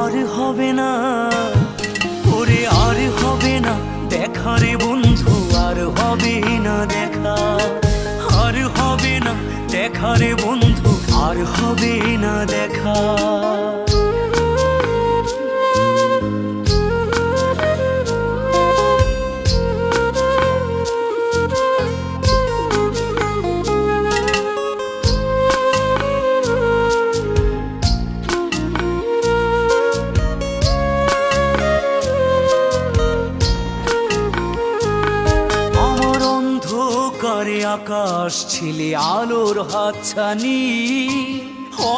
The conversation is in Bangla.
আর হবে না, ওরে আর হবে না দেখা রে বন্ধু, আর হবে না দেখা, আর হবে না দেখা রে বন্ধু, আর হবে না দেখা। করে আকাশ ছিলে আলোর হাতছানি,